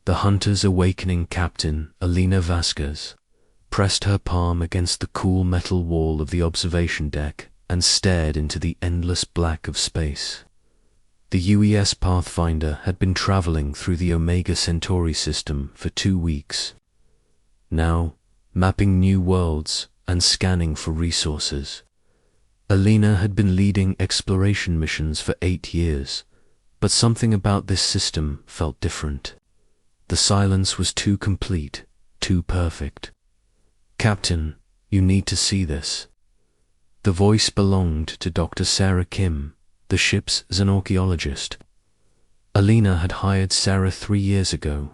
The hunter's awakening captain, Alina Vasquez, pressed her palm against the cool metal wall of the observation deck and stared into the endless black of space. The UES Pathfinder had been traveling through the Omega Centauri system for 2 weeks. Now, mapping new worlds and scanning for resources. Alina had been leading exploration missions for 8 years, but something about this system felt different. The silence was too complete, too perfect. "Captain, you need to see this." The voice belonged to Dr. Sarah Kim, the ship's xenorchaeologist. Alina had hired Sarah 3 years ago,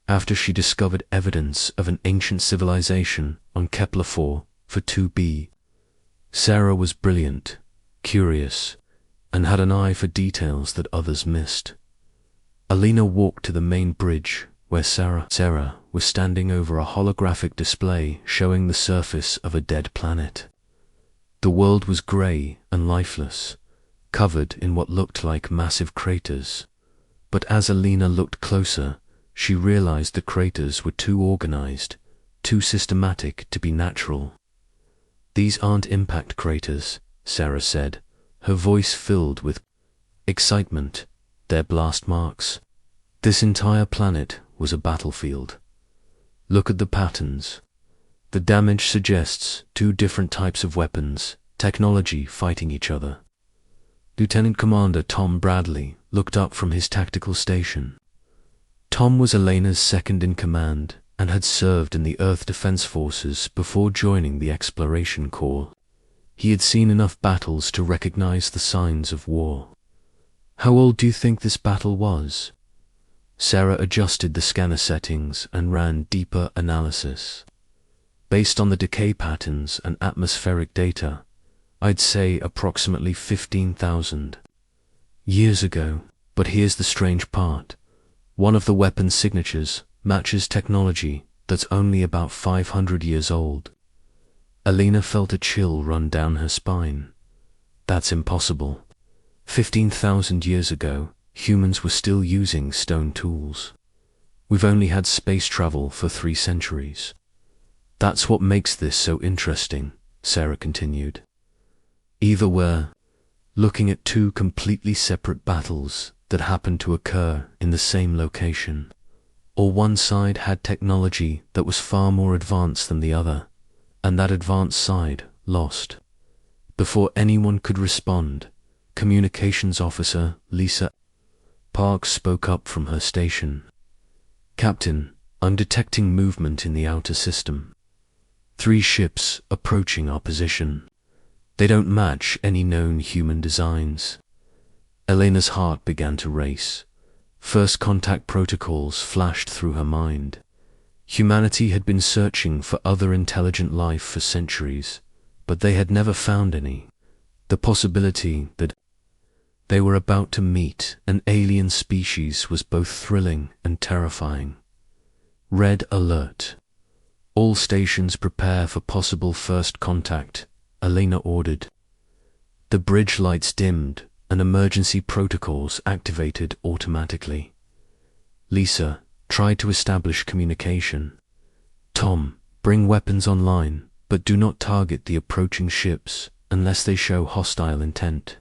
after she discovered evidence of an ancient civilization on Kepler-4 for 2b. Sarah was brilliant, curious, and had an eye for details that others missed. Alina walked to the main bridge where Sarah was standing over a holographic display showing the surface of a dead planet. The world was grey and lifeless, covered in what looked like massive craters. But as Alina looked closer, she realized the craters were too organized, too systematic to be natural. "These aren't impact craters," Sarah said, her voice filled with excitement. "They're blast marks. This entire planet was a battlefield. Look at the patterns. The damage suggests 2 different types of weapons, technology fighting each other." Lieutenant Commander Tom Bradley looked up from his tactical station. Tom was Elena's second-in-command and had served in the Earth Defense Forces before joining the Exploration Corps. He had seen enough battles to recognize the signs of war. "How old do you think this battle was?" Sarah adjusted the scanner settings and ran deeper analysis. "Based on the decay patterns and atmospheric data, I'd say approximately 15,000 years ago. But here's the strange part. One of the weapon signatures matches technology that's only about 500 years old." Alina felt a chill run down her spine. "That's impossible. 15,000 years ago, humans were still using stone tools. We've only had space travel for 3 centuries. That's what makes this so interesting," Sarah continued. "Either we're looking at 2 completely separate battles that happened to occur in the same location, or one side had technology that was far more advanced than the other, and that advanced side lost." Before anyone could respond, Communications Officer Lisa Parks spoke up from her station. "Captain, I'm detecting movement in the outer system. 3 ships approaching our position. They don't match any known human designs." Elena's heart began to race. First contact protocols flashed through her mind. Humanity had been searching for other intelligent life for centuries, but they had never found any. The possibility that they were about to meet an alien species was both thrilling and terrifying. "Red alert. All stations prepare for possible first contact," Elena ordered. The bridge lights dimmed and emergency protocols activated automatically. Lisa tried to establish communication. "Tom, bring weapons online, but do not target the approaching ships unless they show hostile intent."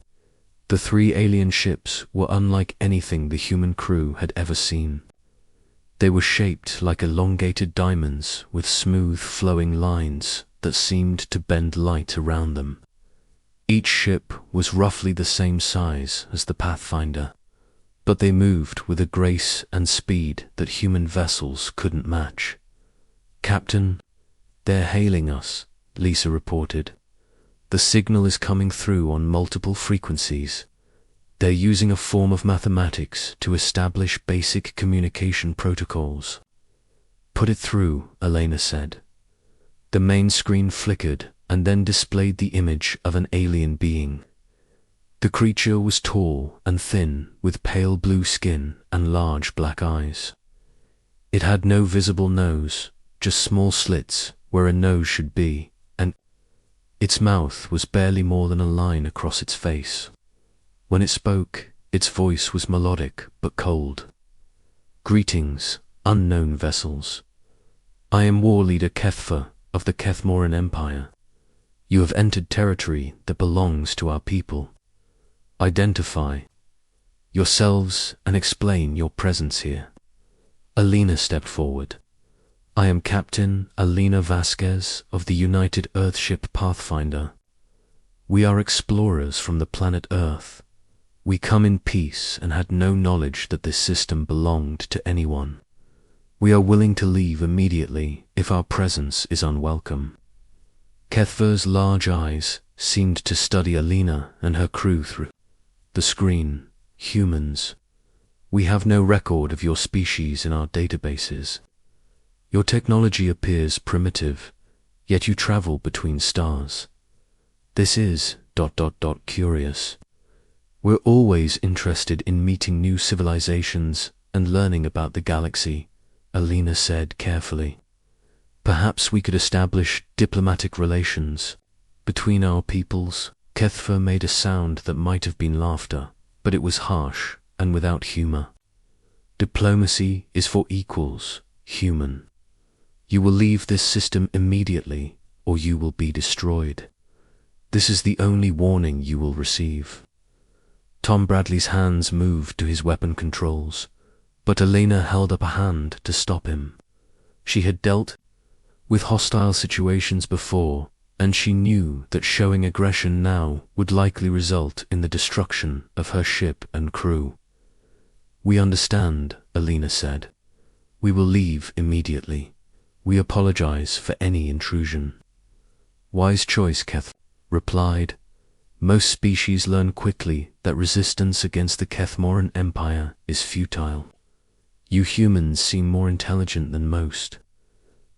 The 3 alien ships were unlike anything the human crew had ever seen. They were shaped like elongated diamonds with smooth flowing lines that seemed to bend light around them. Each ship was roughly the same size as the Pathfinder, but they moved with a grace and speed that human vessels couldn't match. "Captain, they're hailing us," Lisa reported. "The signal is coming through on multiple frequencies. They're using a form of mathematics to establish basic communication protocols." "Put it through," Elena said. The main screen flickered and then displayed the image of an alien being. The creature was tall and thin, with pale blue skin and large black eyes. It had no visible nose, just small slits where a nose should be, and its mouth was barely more than a line across its face. When it spoke, its voice was melodic but cold. "Greetings, Unknown vessels. I am war leader Kethfa of the Kethmoran Empire. You have entered territory that belongs to our people. Identify yourselves and explain your presence here. Alina stepped forward. I am Captain Alina Vasquez of the United Earthship Pathfinder. We are explorers from the planet Earth. We come in peace and had no knowledge that this system belonged to anyone. We are willing to leave immediately if our presence is unwelcome. Kethva's large eyes seemed to study Alina and her crew through the screen. Humans. We have no record of your species in our databases. Your technology appears primitive, yet you travel between stars. This is ... curious. We're always interested in meeting new civilizations and learning about the galaxy, Alina said carefully. Perhaps we could establish diplomatic relations between our peoples. Kethva made a sound that might have been laughter, but it was harsh and without humor. Diplomacy is for equals, human. You will leave this system immediately, or you will be destroyed. This is the only warning you will receive. Tom Bradley's hands moved to his weapon controls, but Alina held up a hand to stop him. She had dealt with hostile situations before, and she knew that showing aggression now would likely result in the destruction of her ship and crew. We understand, Alina said. We will leave immediately. We apologize for any intrusion. Wise choice, Keth replied. Most species learn quickly that resistance against the Kethmoran Empire is futile. You humans seem more intelligent than most.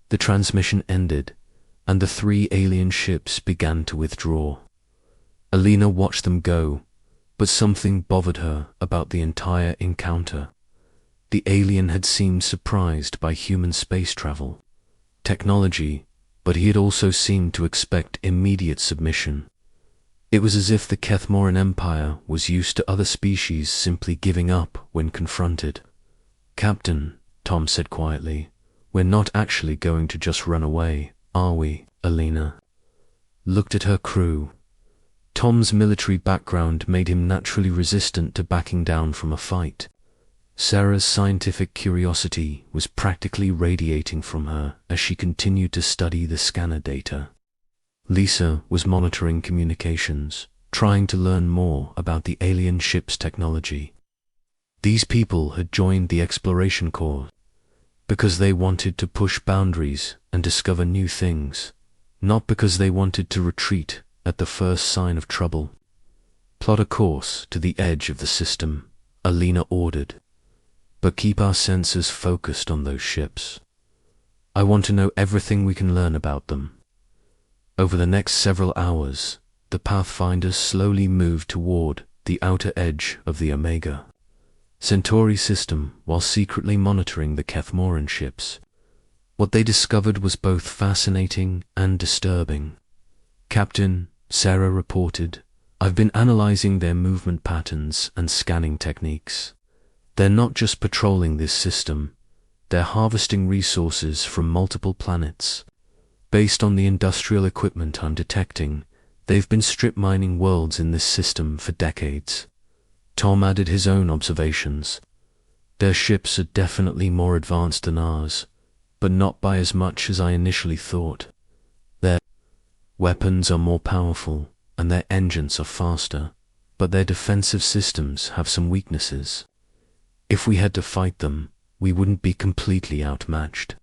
The transmission ended, and the 3 alien ships began to withdraw. Alina watched them go, but something bothered her about the entire encounter. The alien had seemed surprised by human space travel, technology, but he had also seemed to expect immediate submission. It was as if the Kethmoran Empire was used to other species simply giving up when confronted. Captain, Tom said quietly, we're not actually going to just run away, are we? Alina looked at her crew. Tom's military background made him naturally resistant to backing down from a fight. Sarah's scientific curiosity was practically radiating from her as she continued to study the scanner data. Lisa was monitoring communications, trying to learn more about the alien ship's technology. These people had joined the Exploration Corps because they wanted to push boundaries and discover new things, not because they wanted to retreat at the first sign of trouble. Plot a course to the edge of the system, Alina ordered, but keep our sensors focused on those ships. I want to know everything we can learn about them. Over the next several hours, the Pathfinders slowly moved toward the outer edge of the Omega Centauri system while secretly monitoring the Kethmoran ships. What they discovered was both fascinating and disturbing. Captain, Sarah reported, I've been analyzing their movement patterns and scanning techniques. They're not just patrolling this system, they're harvesting resources from multiple planets. Based on the industrial equipment I'm detecting, they've been strip mining worlds in this system for decades. Tom added his own observations. Their ships are definitely more advanced than ours, but not by as much as I initially thought. Their weapons are more powerful, and their engines are faster, but their defensive systems have some weaknesses. If we had to fight them, we wouldn't be completely outmatched.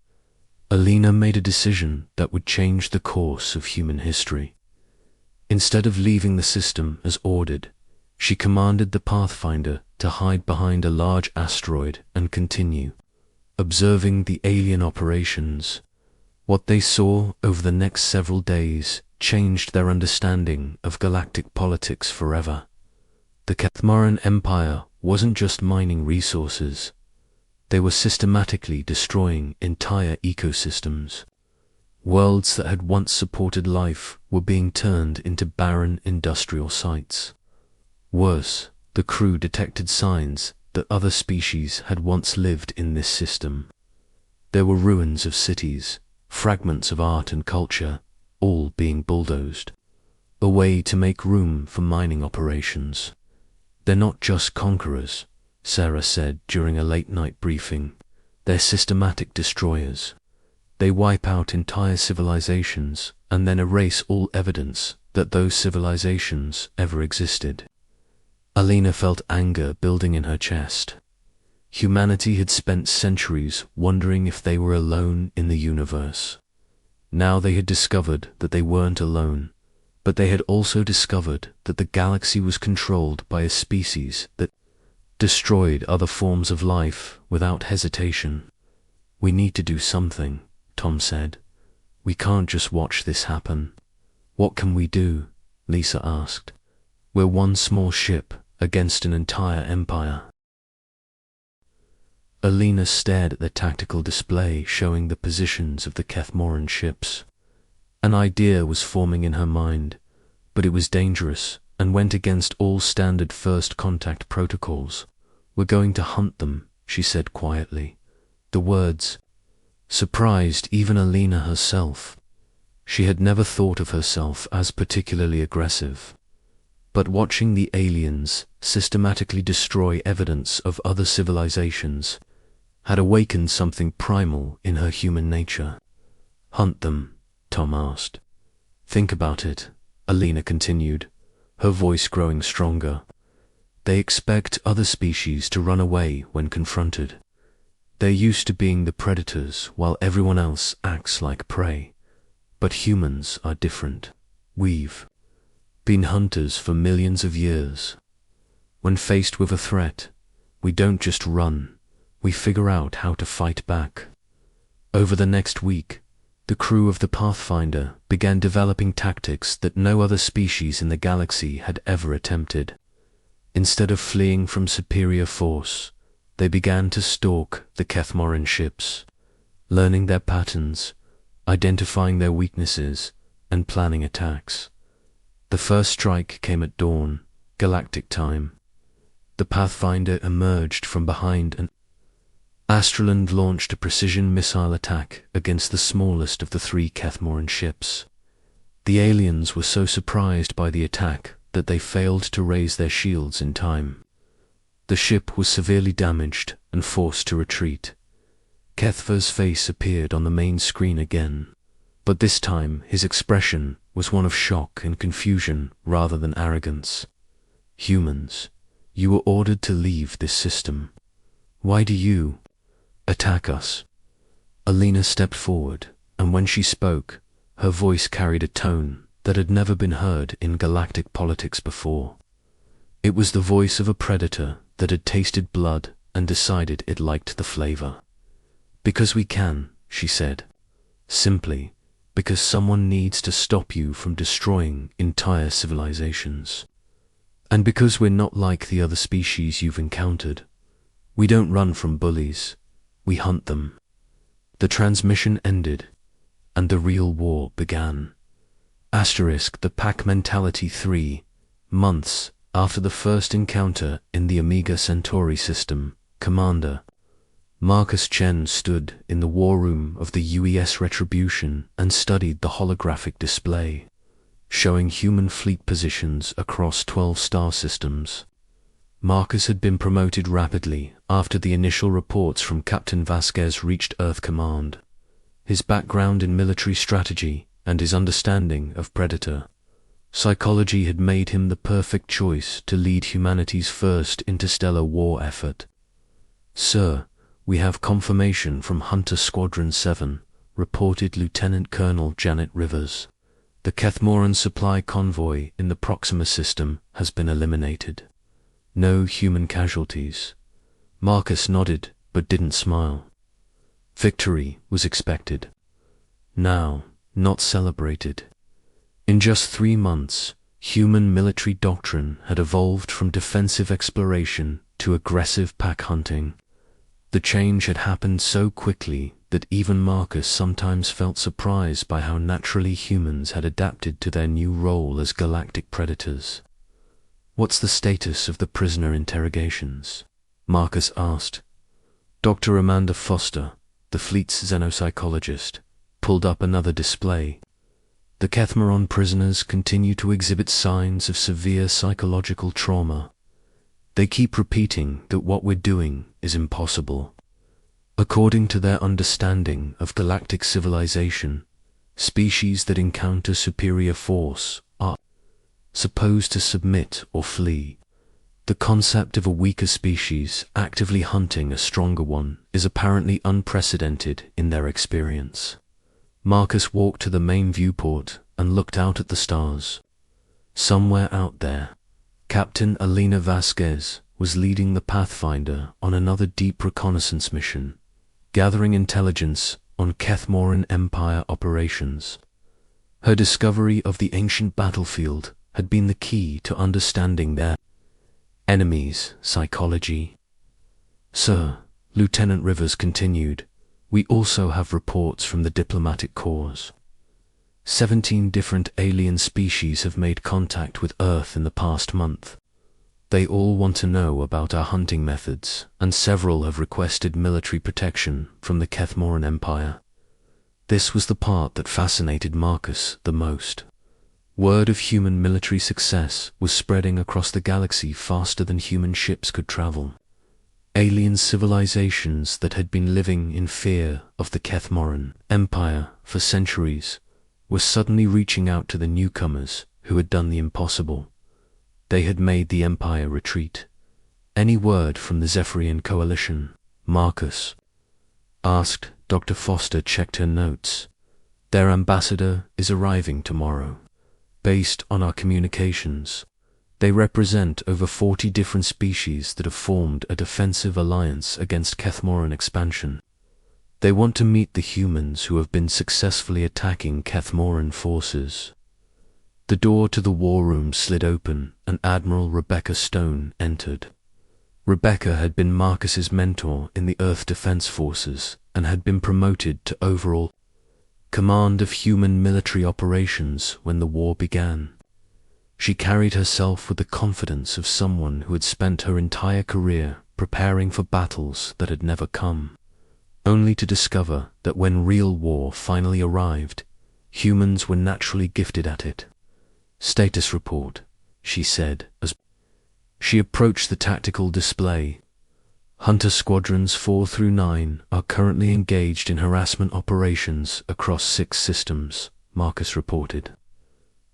Alina made a decision that would change the course of human history. Instead of leaving the system as ordered, she commanded the Pathfinder to hide behind a large asteroid and continue observing the alien operations. What they saw over the next several days changed their understanding of galactic politics forever. The Kethmoran Empire wasn't just mining resources. They were systematically destroying entire ecosystems. Worlds that had once supported life were being turned into barren industrial sites. Worse, the crew detected signs that other species had once lived in this system. There were ruins of cities, fragments of art and culture, all being bulldozed. A way to make room for mining operations. They're not just conquerors, Sarah said during a late-night briefing. They're systematic destroyers. They wipe out entire civilizations and then erase all evidence that those civilizations ever existed. Alina felt anger building in her chest. Humanity had spent centuries wondering if they were alone in the universe. Now they had discovered that they weren't alone, but they had also discovered that the galaxy was controlled by a species that destroyed other forms of life without hesitation. "We need to do something," Tom said. "We can't just watch this happen." "What can we do?" Lisa asked. "We're one small ship against an entire empire." Alina stared at the tactical display showing the positions of the Kethmoran ships. An idea was forming in her mind, but it was dangerous and went against all standard first contact protocols. "We're going to hunt them," she said quietly. The words surprised even Alina herself. She had never thought of herself as particularly aggressive. But watching the aliens systematically destroy evidence of other civilizations had awakened something primal in her human nature. "Hunt them?" Tom asked. "Think about it," Alina continued, her voice growing stronger. "They expect other species to run away when confronted. They're used to being the predators while everyone else acts like prey. But humans are different. We've been hunters for millions of years. When faced with a threat, we don't just run, we figure out how to fight back." Over the next week, the crew of the Pathfinder began developing tactics that no other species in the galaxy had ever attempted. Instead of fleeing from superior force, they began to stalk the Kethmoran ships, learning their patterns, identifying their weaknesses, and planning attacks. The first strike came at dawn, galactic time. The Pathfinder emerged from behind and Astraland launched a precision missile attack against the smallest of the 3 Kethmoran ships. The aliens were so surprised by the attack that they failed to raise their shields in time. The ship was severely damaged and forced to retreat. Kethva's face appeared on the main screen again, but this time his expression was one of shock and confusion rather than arrogance. "Humans, you were ordered to leave this system. Why do you attack us?" Alina stepped forward, and when she spoke, her voice carried a tone that had never been heard in galactic politics before. It was the voice of a predator that had tasted blood and decided it liked the flavor. "Because we can," she said. "Simply because someone needs to stop you from destroying entire civilizations. And because we're not like the other species you've encountered. We don't run from bullies, we hunt them." The transmission ended, and the real war began. The Pack Mentality 3 months after the first encounter in the Omega Centauri system, Commander Marcus Chen stood in the war room of the UES Retribution and studied the holographic display, showing human fleet positions across 12 star systems. Marcus had been promoted rapidly after the initial reports from Captain Vasquez reached Earth Command. His background in military strategy and his understanding of Predator psychology had made him the perfect choice to lead humanity's first interstellar war effort. "Sir, we have confirmation from Hunter Squadron 7, reported Lieutenant Colonel Janet Rivers. The Kethmoran supply convoy in the Proxima system has been eliminated. No human casualties." Marcus nodded, but didn't smile. Victory was expected. Now, not celebrated. In just 3 months, human military doctrine had evolved from defensive exploration to aggressive pack hunting. The change had happened so quickly that even Marcus sometimes felt surprised by how naturally humans had adapted to their new role as galactic predators. "What's the status of the prisoner interrogations?" Marcus asked. Dr. Amanda Foster, the fleet's xenopsychologist, pulled up another display. The Kethmoran prisoners continue to exhibit signs of severe psychological trauma. They keep repeating that what we're doing is impossible. According to their understanding of galactic civilization, species that encounter superior force are supposed to submit or flee. The concept of a weaker species actively hunting a stronger one is apparently unprecedented in their experience. Marcus walked to the main viewport and looked out at the stars. Somewhere out there, Captain Alina Vasquez was leading the Pathfinder on another deep reconnaissance mission, gathering intelligence on Kethmoran Empire operations. Her discovery of the ancient battlefield had been the key to understanding their enemies' psychology. "Sir," Lieutenant Rivers continued, "we also have reports from the diplomatic corps. 17 different alien species have made contact with Earth in the past month. They all want to know about our hunting methods, and several have requested military protection from the Kethmoran Empire." This was the part that fascinated Marcus the most. Word of human military success was spreading across the galaxy faster than human ships could travel. Alien civilizations that had been living in fear of the Kethmoran Empire for centuries were suddenly reaching out to the newcomers who had done the impossible. They had made the Empire retreat. "Any word from the Zephyrian coalition?" Marcus asked. Dr. Foster checked her notes. "Their ambassador is arriving tomorrow. Based on our communications, they represent over 40 different species that have formed a defensive alliance against Kethmoran expansion. They want to meet the humans who have been successfully attacking Kethmoran forces." The door to the war room slid open and Admiral Rebecca Stone entered. Rebecca had been Marcus's mentor in the Earth Defense Forces and had been promoted to overall command of human military operations when the war began. She carried herself with the confidence of someone who had spent her entire career preparing for battles that had never come, only to discover that when real war finally arrived, humans were naturally gifted at it. "Status report," she said as she approached the tactical display. "Hunter Squadrons 4 through 9 are currently engaged in harassment operations across 6 systems," Marcus reported.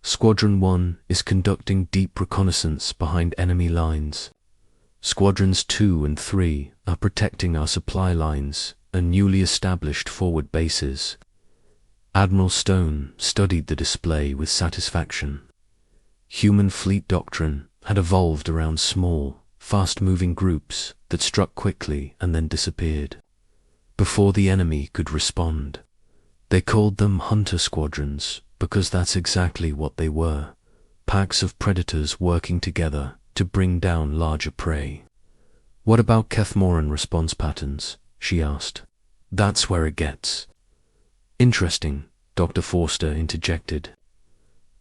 "Squadron 1 is conducting deep reconnaissance behind enemy lines. Squadrons 2 and 3 are protecting our supply lines and newly established forward bases." Admiral Stone studied the display with satisfaction. Human fleet doctrine had evolved around small, fast-moving groups that struck quickly and then disappeared before the enemy could respond. They called them hunter squadrons because that's exactly what they were, packs of predators working together to bring down larger prey. "What about Kethmoran response patterns?" she asked. "That's where it gets interesting," Dr. Forster interjected.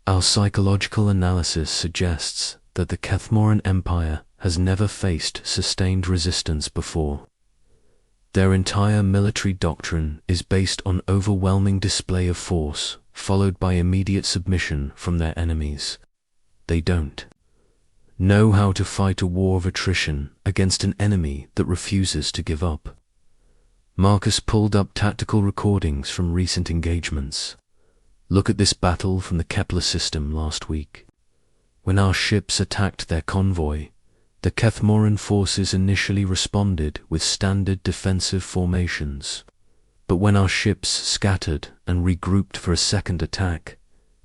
"Our psychological analysis suggests that the Kethmoran Empire has never faced sustained resistance before. Their entire military doctrine is based on overwhelming display of force, followed by immediate submission from their enemies. They don't know how to fight a war of attrition against an enemy that refuses to give up." Marcus pulled up tactical recordings from recent engagements. "Look at this battle from the Kepler system last week. When our ships attacked their convoy, the Kethmoran forces initially responded with standard defensive formations. But when our ships scattered and regrouped for a second attack,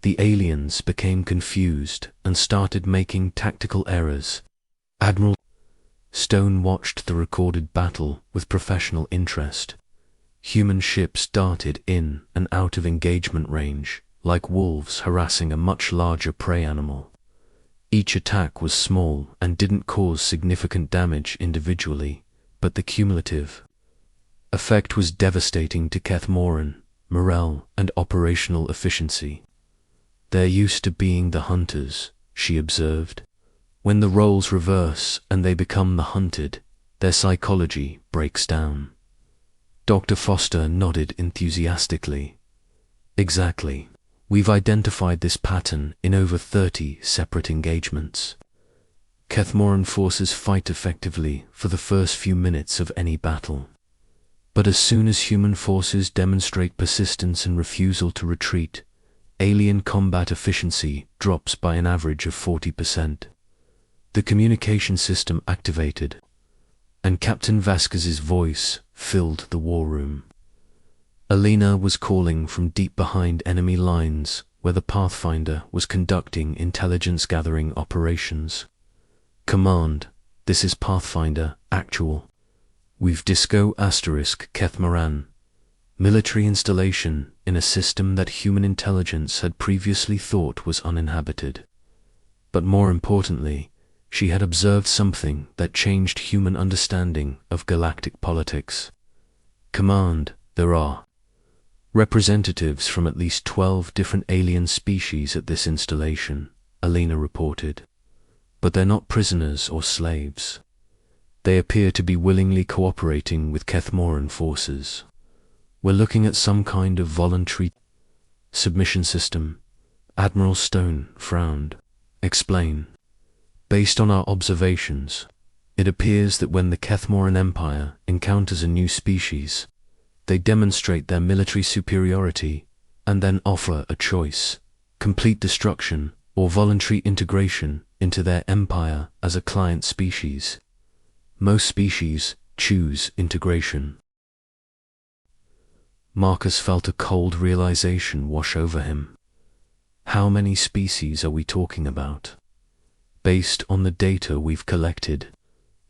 the aliens became confused and started making tactical errors." Admiral Stone watched the recorded battle with professional interest. Human ships darted in and out of engagement range, like wolves harassing a much larger prey animal. Each attack was small and didn't cause significant damage individually, but the cumulative effect was devastating to Kethmoran morale and operational efficiency. "They're used to being the hunters," she observed. "When the roles reverse and they become the hunted, their psychology breaks down." Dr. Foster nodded enthusiastically. Exactly. We've identified this pattern in over 30 separate engagements. Kethmoran forces fight effectively for the first few minutes of any battle. But as soon as human forces demonstrate persistence and refusal to retreat, alien combat efficiency drops by an average of 40%. The communication system activated, and Captain Vasquez's voice filled the war room. Alina was calling from deep behind enemy lines where the Pathfinder was conducting intelligence-gathering operations. Command, this is Pathfinder, actual. We've Disco * Kethmoran, military installation in a system that human intelligence had previously thought was uninhabited. But more importantly, she had observed something that changed human understanding of galactic politics. Command, there are representatives from at least 12 different alien species at this installation, Alina reported. But they're not prisoners or slaves. They appear to be willingly cooperating with Kethmoran forces. We're looking at some kind of voluntary submission system. Admiral Stone frowned. Explain. Based on our observations, it appears that when the Kethmoran Empire encounters a new species, they demonstrate their military superiority and then offer a choice: complete destruction or voluntary integration into their empire as a client species. Most species choose integration. Marcus felt a cold realization wash over him. How many species are we talking about? Based on the data we've collected,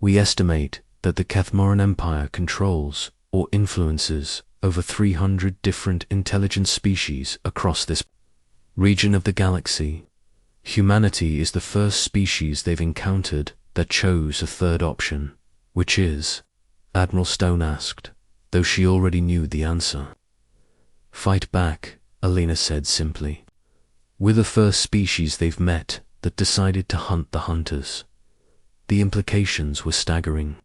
we estimate that the Kethmoran Empire controls or influences over 300 different intelligent species across this region of the galaxy. Humanity is the first species they've encountered that chose a third option. Which is? Admiral Stone asked, though she already knew the answer. Fight back, Alina said simply. We're the first species they've met that decided to hunt the hunters. The implications were staggering.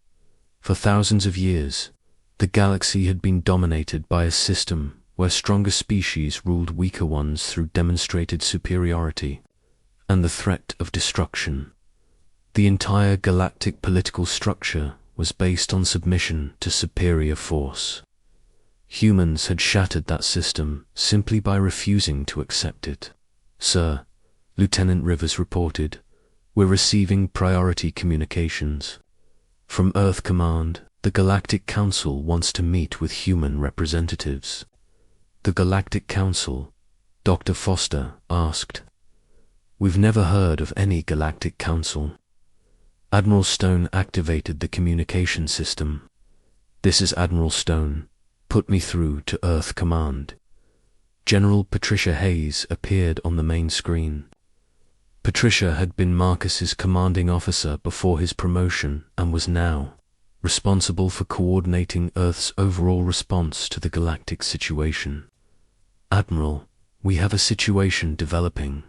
For thousands of years, the galaxy had been dominated by a system where stronger species ruled weaker ones through demonstrated superiority and the threat of destruction. The entire galactic political structure was based on submission to superior force. Humans had shattered that system simply by refusing to accept it. Sir, Lieutenant Rivers reported, we're receiving priority communications. From Earth Command, the Galactic Council wants to meet with human representatives. The Galactic Council? Dr. Foster asked. We've never heard of any Galactic Council. Admiral Stone activated the communication system. This is Admiral Stone. Put me through to Earth Command. General Patricia Hayes appeared on the main screen. Patricia had been Marcus's commanding officer before his promotion and was now responsible for coordinating Earth's overall response to the galactic situation. Admiral, we have a situation developing.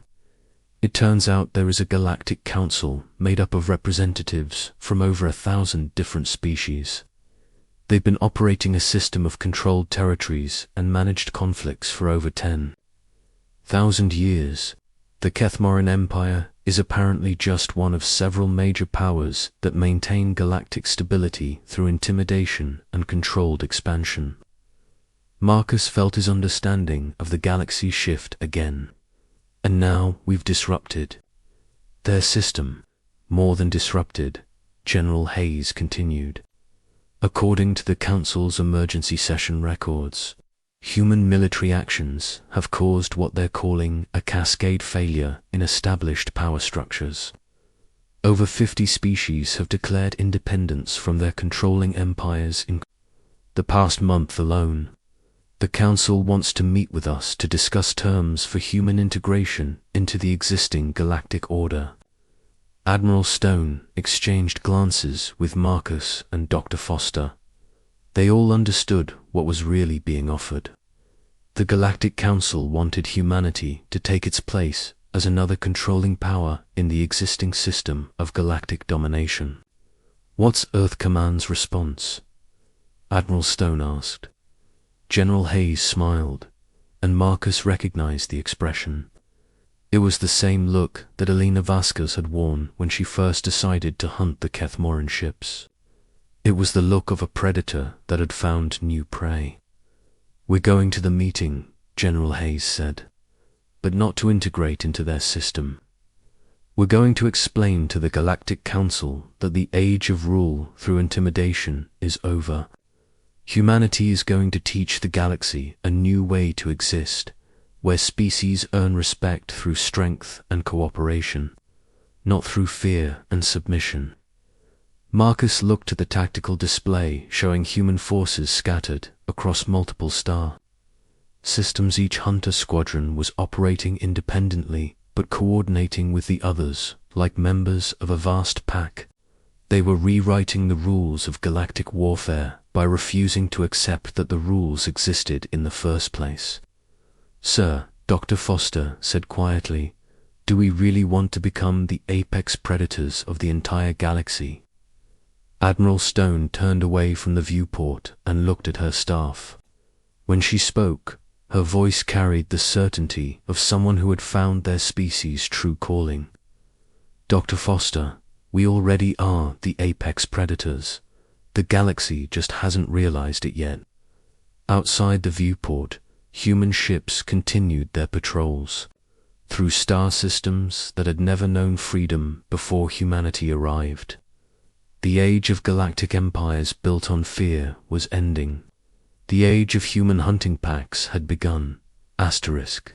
It turns out there is a galactic council made up of representatives from over 1,000 different species. They've been operating a system of controlled territories and managed conflicts for over 10,000 years. The Kethmoran Empire is apparently just one of several major powers that maintain galactic stability through intimidation and controlled expansion. Marcus felt his understanding of the galaxy shift again. And now we've disrupted their system. More than disrupted, General Hayes continued. According to the Council's emergency session records, human military actions have caused what they're calling a cascade failure in established power structures. Over 50 species have declared independence from their controlling empires in the past month alone. The Council wants to meet with us to discuss terms for human integration into the existing galactic order. Admiral Stone exchanged glances with Marcus and Dr. Foster. They all understood what was really being offered. The Galactic Council wanted humanity to take its place as another controlling power in the existing system of galactic domination. What's Earth Command's response? Admiral Stone asked. General Hayes smiled, and Marcus recognized the expression. It was the same look that Alina Vasquez had worn when she first decided to hunt the Kethmoran ships. It was the look of a predator that had found new prey. "We're going to the meeting," General Hayes said, "but not to integrate into their system. We're going to explain to the Galactic Council that the age of rule through intimidation is over. Humanity is going to teach the galaxy a new way to exist, where species earn respect through strength and cooperation, not through fear and submission." Marcus looked at the tactical display showing human forces scattered across multiple star systems. Each hunter squadron was operating independently but coordinating with the others like members of a vast pack. They were rewriting the rules of galactic warfare by refusing to accept that the rules existed in the first place. "Sir," Dr. Foster said quietly, "do we really want to become the apex predators of the entire galaxy?" Admiral Stone turned away from the viewport and looked at her staff. When she spoke, her voice carried the certainty of someone who had found their species' true calling. "Dr. Foster, we already are the apex predators. The galaxy just hasn't realized it yet." Outside the viewport, human ships continued their patrols through star systems that had never known freedom before humanity arrived. The age of galactic empires built on fear was ending. The age of human hunting packs had begun. Asterisk.